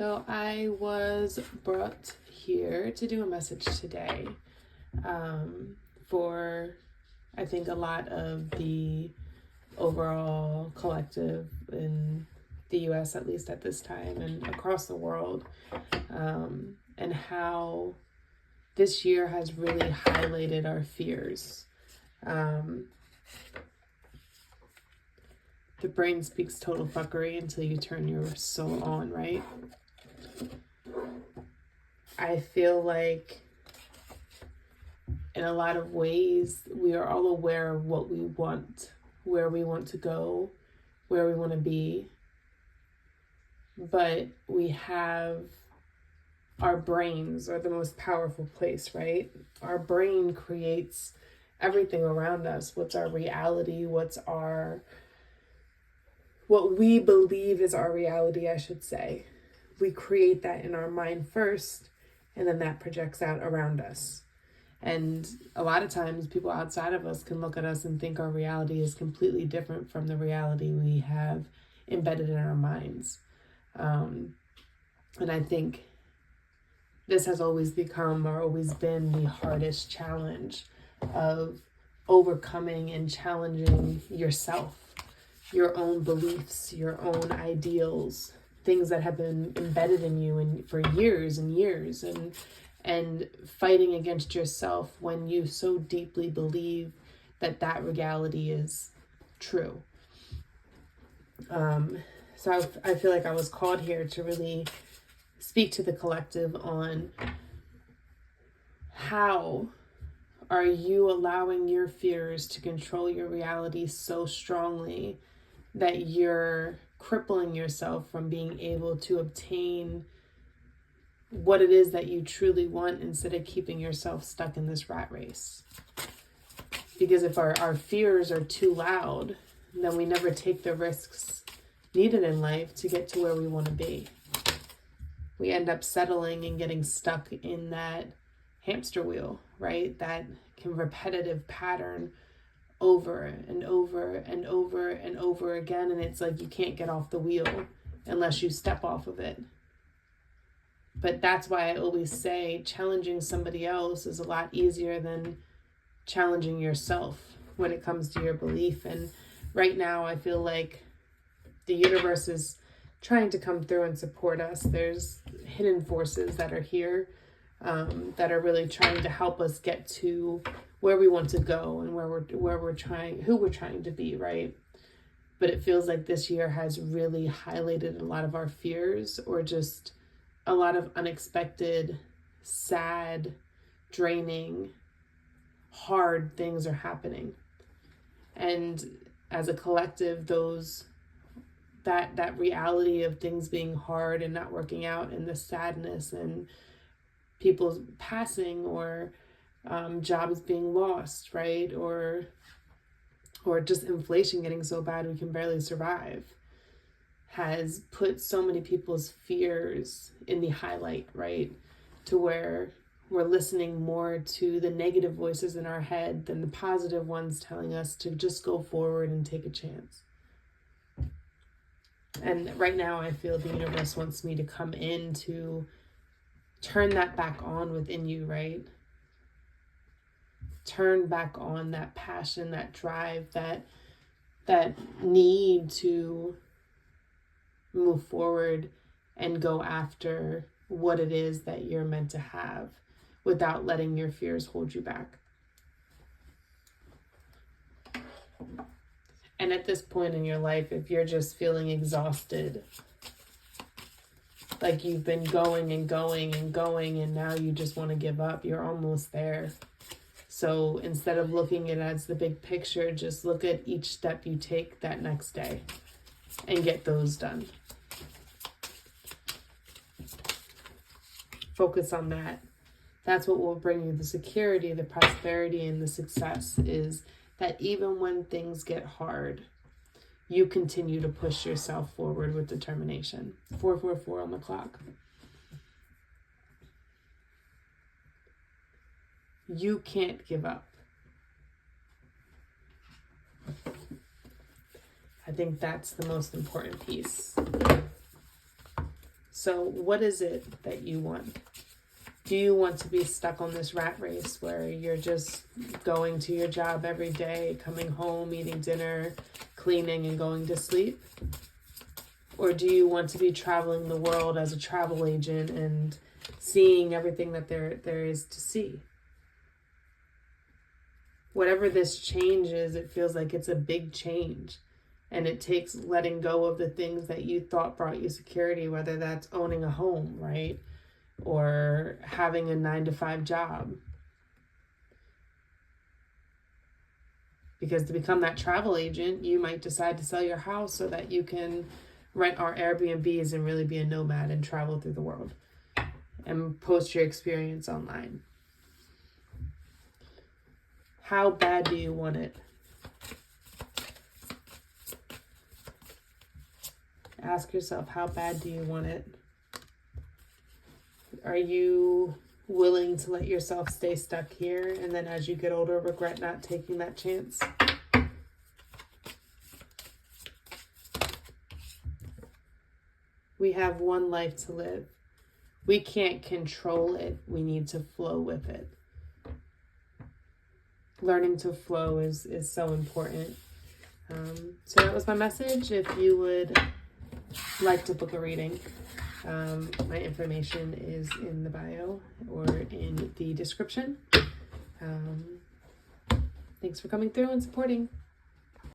So I was brought here to do a message today for, I think, a lot of the overall collective in the US, at least at this time, and across the world, and how this year has really highlighted our fears. The brain speaks total fuckery until you turn your soul on, right? I feel like in a lot of ways, we are all aware of what we want, where we want to go, where we want to be. But we have our brains are the most powerful place, right? Our brain creates everything around us. What's our reality? What we believe is our reality, I should say. We create that in our mind first, and then that projects out around us. And a lot of times people outside of us can look at us and think our reality is completely different from the reality we have embedded in our minds. And I think this has always become or always been the hardest challenge of overcoming and challenging yourself, your own beliefs, your own ideals, things that have been embedded in you for years and years, and fighting against yourself when you so deeply believe that reality is true. So I feel like I was called here to really speak to the collective on how are you allowing your fears to control your reality so strongly that you're crippling yourself from being able to obtain what it is that you truly want instead of keeping yourself stuck in this rat race. Because if our fears are too loud, then we never take the risks needed in life to get to where we want to be. We end up settling and getting stuck in that hamster wheel, right? That repetitive pattern over and over and over and over again. And it's like you can't get off the wheel unless you step off of it. But that's why I always say challenging somebody else is a lot easier than challenging yourself when it comes to your belief. And right now I feel like the universe is trying to come through and support us. There's hidden forces that are here that are really trying to help us get to where we want to go and who we're trying to be, right? But it feels like this year has really highlighted a lot of our fears, or just a lot of unexpected, sad, draining, hard things are happening. And as a collective, that reality of things being hard and not working out, and the sadness and people's passing, or jobs being lost, right? Or just inflation getting so bad we can barely survive, has put so many people's fears in the highlight, right? To where we're listening more to the negative voices in our head than the positive ones telling us to just go forward and take a chance. And right now I feel the universe wants me to come in to turn that back on within you, right? Turn back on that passion, that drive, that need to move forward and go after what it is that you're meant to have without letting your fears hold you back. And at this point in your life, if you're just feeling exhausted, like you've been going and going and going, and now you just want to give up, you're almost there. So instead of looking at it as the big picture, just look at each step you take that next day and get those done. Focus on that. That's what will bring you the security, the prosperity, and the success, is that even when things get hard, you continue to push yourself forward with determination. 444 on the clock. You can't give up. I think that's the most important piece. So what is it that you want? Do you want to be stuck on this rat race where you're just going to your job every day, coming home, eating dinner, cleaning, and going to sleep? Or do you want to be traveling the world as a travel agent and seeing everything that there is to see? Whatever this change is, it feels like it's a big change. And it takes letting go of the things that you thought brought you security, whether that's owning a home, right? Or having a 9-to-5 job. Because to become that travel agent, you might decide to sell your house so that you can rent our Airbnbs and really be a nomad and travel through the world and post your experience online. How bad do you want it? Ask yourself, how bad do you want it? Are you willing to let yourself stay stuck here and then as you get older regret not taking that chance? We have one life to live. We can't control it. We need to flow with it. Learning to flow is so important. So that was my message. If you would like to book a reading, my information is in the bio or in the description. Thanks for coming through and supporting.